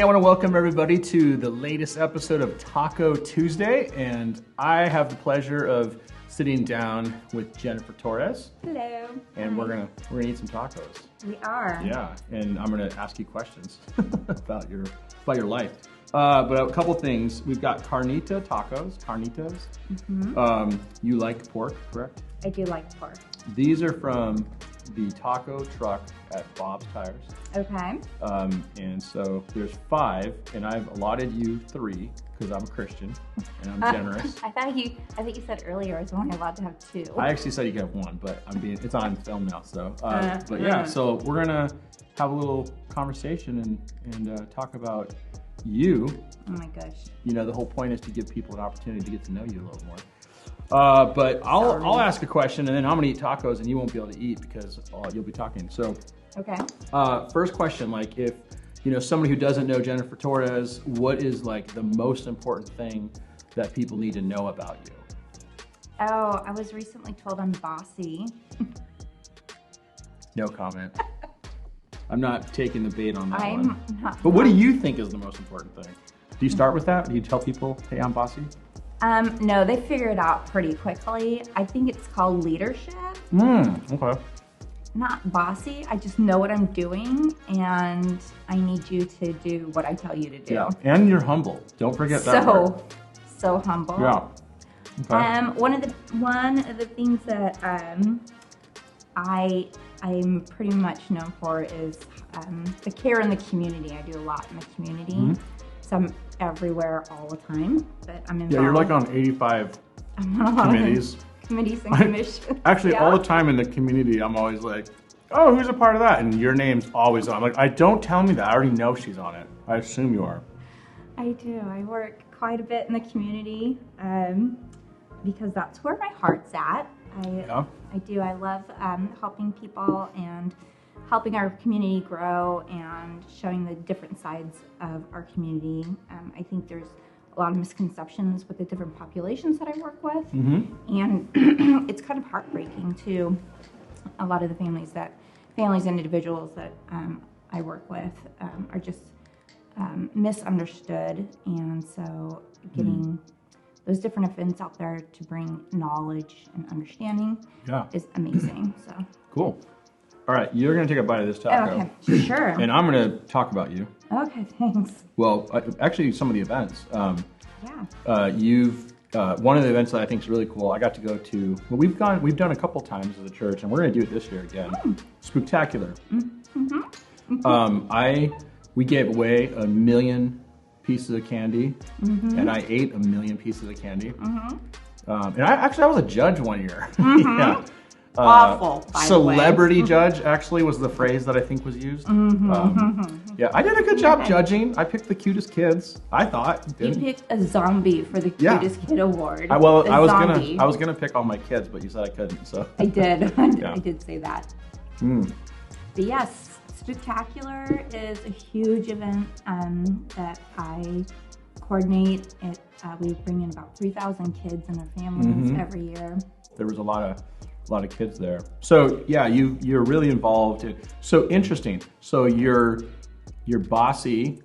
I want to welcome everybody to the latest episode of Taco Tuesday, and I have the pleasure of sitting down with Jennifer Torres. Hello. And we're gonna eat some tacos. We are. Yeah, and I'm gonna ask you questions about your life. But a couple things. We've got carnitas. Mm-hmm. You like pork, correct? I do like pork. These are from the taco truck at Bob's Tires. Okay. And so there's 5, and I've allotted you 3 because I'm a Christian and I'm generous. I think you said earlier I was only allowed to have 2. I actually said you could have 1, but it's on film now. So, but yeah, so we're gonna have a little conversation and talk about you. Oh my gosh. You know, the whole point is to give people an opportunity to get to know you a little more. But I'll ask a question, and then I'm gonna eat tacos, and you won't be able to eat because you'll be talking. So, okay. First question, like if somebody who doesn't know Jennifer Torres, what is like the most important thing that people need to know about you? Oh, I was recently told I'm bossy. No comment. I'm not taking the bait on that I'm one. not. But what do you think is the most important thing? Do you start with that? Do you tell people, hey, I'm bossy? No, they figure it out pretty quickly. I think it's called leadership. Okay. Not bossy. I just know what I'm doing, and I need you to do what I tell you to do. Yeah, and you're humble. Don't forget that word. So humble. Yeah. Okay. One of the things that I'm pretty much known for is the care in the community. I do a lot in the community. Mm-hmm. So I'm everywhere all the time, but I'm involved. Yeah, you're like on 85 I'm on a lot committees. Of committees and commissions. Actually, yeah. all the time in the community, I'm always like, oh, who's a part of that? And your name's always on. I'm like, don't tell me that. I already know she's on it. I assume you are. I do. I work quite a bit in the community because that's where my heart's at. I do. I love helping people and helping our community grow and showing the different sides of our community. I think there's a lot of misconceptions with the different populations that I work with. Mm-hmm. And it's kind of heartbreaking to a lot of the families and individuals that I work with are just misunderstood. And so getting those different events out there to bring knowledge and understanding is amazing. So cool. All right, you're gonna take a bite of this taco. Okay, sure. And I'm gonna talk about you. Okay, thanks. Well, actually, some of the events. Yeah. You've one of the events that I think is really cool. I got to go to. Well, we've done a couple times as a church, and we're gonna do it this year again. Spooktacular. Mm-hmm. We gave away 1 million pieces of candy, and I ate 1 million pieces of candy. And I was a judge one year. Yeah. Awful. By celebrity the way. judge actually was the phrase that I think was used. Yeah, I did a good job judging. I picked the cutest kids. I thought. You picked a zombie for the cutest kid award. I was gonna pick all my kids, but you said I couldn't. So I did. Yeah. I did say that. But yes, Spooktacular is a huge event that I coordinate. We bring in about 3,000 kids and their families every year. There was a lot of kids there. So yeah, you're really involved. So interesting. So you're bossy.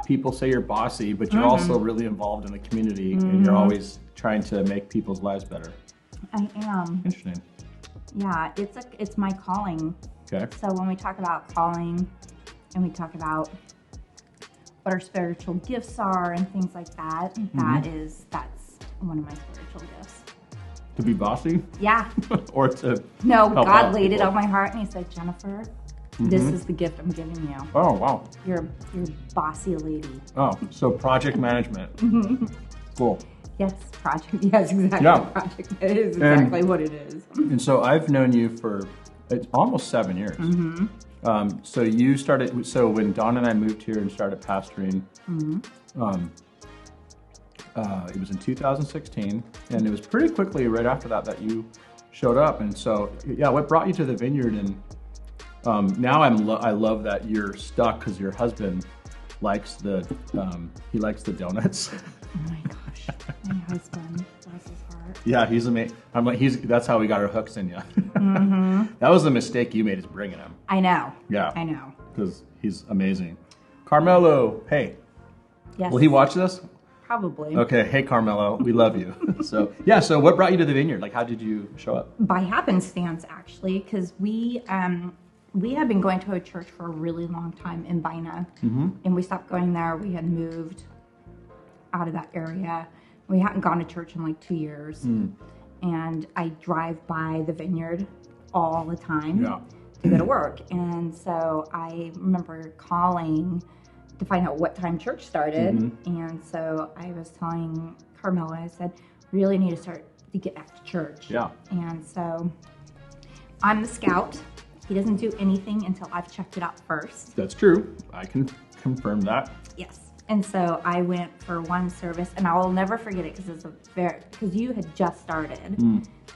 People say you're bossy, but you're also really involved in the community, and you're always trying to make people's lives better. I am. Interesting. Yeah, it's my calling. Okay. So when we talk about calling, and we talk about what our spiritual gifts are and things like that, that's one of my spiritual gifts. To be bossy? Yeah. Or to No, help God out laid it people? on my heart, and He said, Jennifer, this is the gift I'm giving you. Oh, wow. You're bossy lady. Oh, so project management. Cool. Yes, project. Yes, exactly. Yeah. Project. It is exactly what it is. And so I've known you for almost 7 years. So you started. So when Dawn and I moved here and started pastoring, it was in 2016, and it was pretty quickly right after that you showed up. And so yeah, what brought you to the vineyard? And now I love that you're stuck because your husband likes the donuts. Oh my gosh, my husband, bless his heart. Yeah, he's amazing. I'm like, that's how we got our hooks in you. That was the mistake you made, is bringing him. I know. Yeah. I know. Because he's amazing. Carmelo, hey. Yes. Will he watch this? Probably. Okay, hey Carmelo, we love you. So what brought you to the Vineyard? Like, how did you show up? By happenstance, actually, because we had been going to a church for a really long time in Bina, and we stopped going there. We had moved out of that area. We hadn't gone to church in like 2 years, and I drive by the Vineyard all the time to go to work, and so I remember calling to find out what time church started, and so I was telling Carmela, I said, really need to start to get back to church. Yeah. And so I'm the scout. He doesn't do anything until I've checked it out first. That's true. I can confirm that. Yes. And so I went for one service, and I will never forget it because you had just started.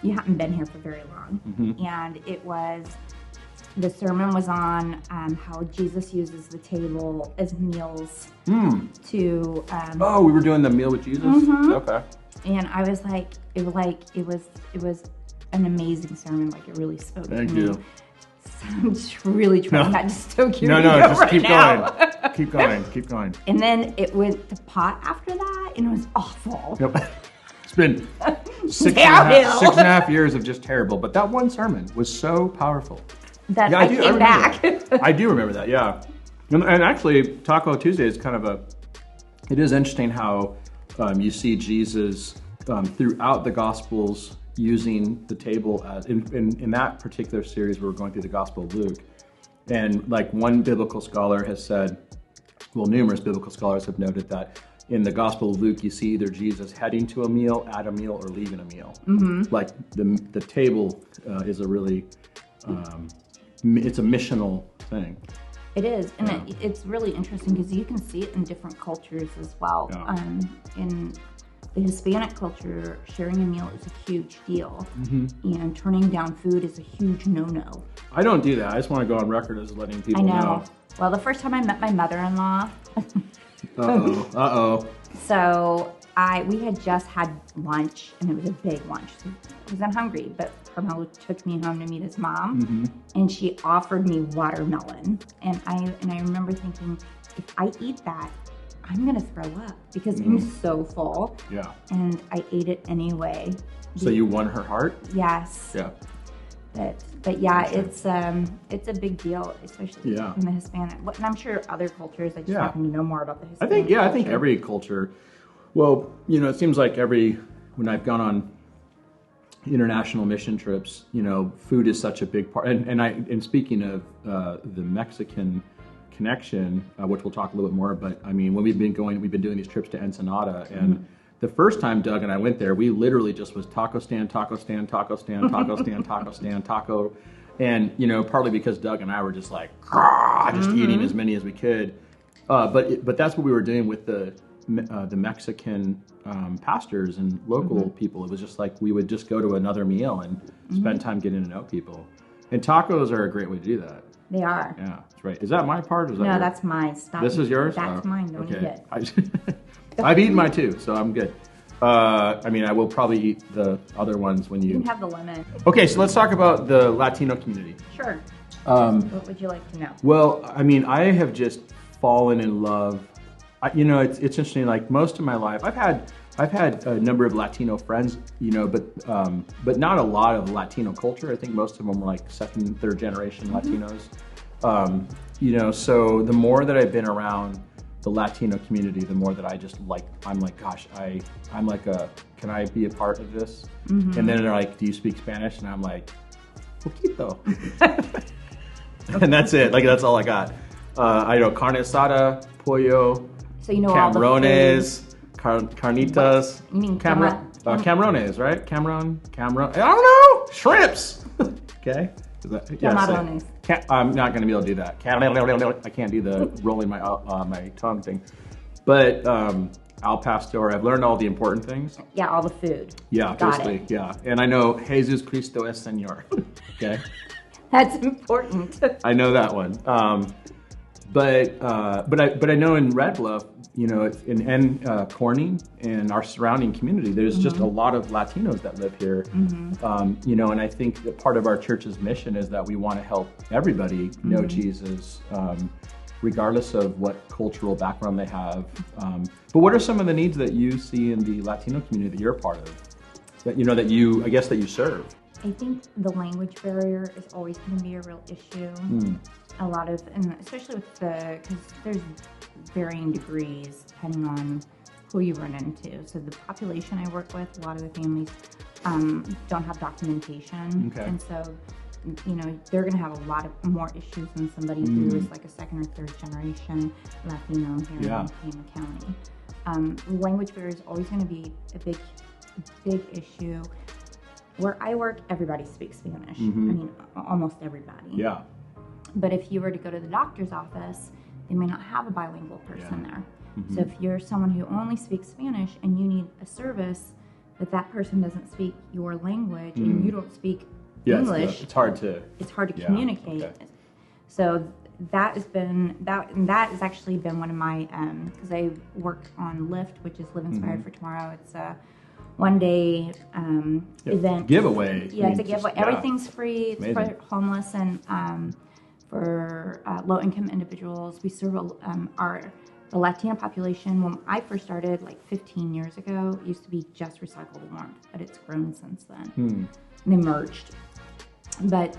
You hadn't been here for very long, and the sermon was on how Jesus uses the table as meals to. Oh, we were doing the meal with Jesus. Okay. And I was like, it was an amazing sermon. Like, it really spoke to me. Thank you. So I'm just really trying not to stoke your No, ego just right keep now. going. Keep going. Keep going. And then it went to pot after that, and it was awful. Yep. It's been 6.5 years of just terrible, but that one sermon was so powerful. That I came back. I do remember that, yeah. And actually, Taco Tuesday is kind of it is interesting how you see Jesus throughout the Gospels using the table as, in that particular series where we're going through the Gospel of Luke. And like one biblical scholar has said, well, numerous biblical scholars have noted that in the Gospel of Luke, you see either Jesus heading to a meal, at a meal, or leaving a meal. Like the table is a really... it's a missional thing. It is, and it's really interesting because you can see it in different cultures as well. Yeah. In the Hispanic culture, sharing a meal is a huge deal, and turning down food is a huge no-no. I don't do that. I just want to go on record as letting people know. Well, the first time I met my mother-in-law. So we had just had lunch, and it was a big lunch. So I wasn't hungry, but Carmelo took me home to meet his mom, and she offered me watermelon. And I remember thinking, if I eat that, I'm gonna throw up because I'm so full. Yeah. And I ate it anyway. So you won her heart? Yes. Yeah. But yeah, it's a big deal, especially in the Hispanic. And I'm sure other cultures. I just happen to know more about the Hispanic. I think every culture. Well, it seems like when I've gone on international mission trips, food is such a big part. And speaking of the Mexican connection, which we'll talk a little bit more. But I mean, when we've been doing these trips to Ensenada, and the first time Doug and I went there, we literally just was taco stand, taco stand, taco stand, taco stand, taco stand, taco. And, partly because Doug and I were just like, just eating as many as we could. But that's what we were doing with the Mexican pastors and local people. It was just like we would just go to another meal and spend time getting to know people. And tacos are a great way to do that. They are. Yeah, that's right. Is that my part? Or is that no, yours? That's mine. Stop. This is yours? That's mine. Don't eat it. I've eaten mine too, so I'm good. I will probably eat the other ones when You can have the lemon. Okay, so let's talk about the Latino community. Sure. What would you like to know? Well, I have just fallen in love. It's interesting. Like most of my life, I've had a number of Latino friends, but not a lot of Latino culture. I think most of them were like second, third generation Latinos. So the more that I've been around the Latino community, the more that I'm like, gosh, I'm like can I be a part of this? And then they're like, do you speak Spanish? And I'm like, poquito. And that's it. Like, that's all I got. I know carne asada, pollo, so all camarones, carnitas. You mean camarones, right? Cameron. I don't know. Shrimps. Okay. Camarones. I'm not going to be able to do that. I can't do the rolling my tongue thing. But al pastor, I've learned all the important things. Yeah, all the food. Yeah, basically, yeah. And I know Jesus Cristo es Señor. Okay. That's important. I know that one. But I know in Red Bluff, in Corning and our surrounding community, there's just a lot of Latinos that live here. And I think that part of our church's mission is that we want to help everybody know Jesus. regardless of what cultural background they have. But what are some of the needs that you see in the Latino community that you're a part of? That I guess that you serve? I think the language barrier is always going to be a real issue. A lot of, and especially with because there's varying degrees depending on who you run into. So the population I work with, a lot of the families don't have documentation, and so they're going to have a lot of more issues than somebody who is like a second or third generation Latino here in Pima County. Language barrier is always going to be a big issue. Where I work, everybody speaks Spanish. I mean, almost everybody. Yeah. But if you were to go to the doctor's office, they may not have a bilingual person there. So if you're someone who only speaks Spanish and you need a service, but that person doesn't speak your language and you don't speak English, it's hard to communicate. Okay. So that has actually been one of my because I work on Lift, which is Live Inspired for Tomorrow. It's a one-day event giveaway. Yeah, it's a giveaway. Everything's free. It's for homeless and for low-income individuals. We serve the Latino population. When I first started, like 15 years ago, it used to be just recyclable warmth, but it's grown since then. And they merged. But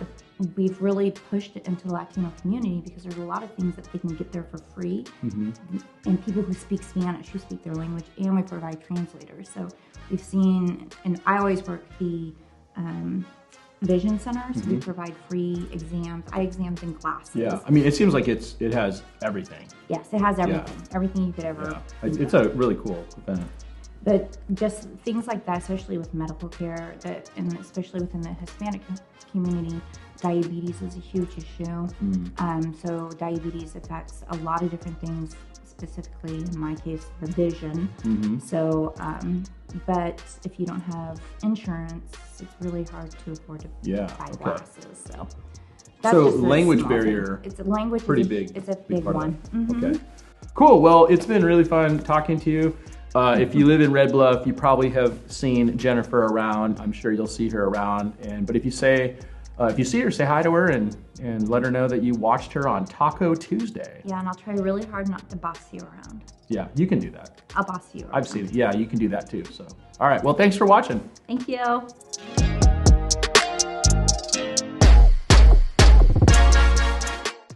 we've really pushed it into the Latino community because there's a lot of things that they can get there for free. And people who speak Spanish, who speak their language, and we provide translators. So we've seen, and I always work the vision centers. We provide free exams, eye exams, and glasses. Yeah, I mean, it seems like it has everything. Yes, it has everything. Everything you could ever. It's a really cool event. But just things like that, especially with medical care, and especially within the Hispanic community, diabetes is a huge issue. So diabetes affects a lot of different things, specifically in my case, the vision. So, but if you don't have insurance, it's really hard to afford to buy glasses. So, that's so language barrier. It's a language. Pretty big. It's a big one. Okay. Cool. Well, it's been really fun talking to you. If you live in Red Bluff, you probably have seen Jennifer around. I'm sure you'll see her around. But if you see her, say hi to her and let her know that you watched her on Taco Tuesday. Yeah, and I'll try really hard not to boss you around. Yeah, you can do that. I'll boss you around. I've seen it. Yeah, you can do that too. So, all right. Well, thanks for watching. Thank you.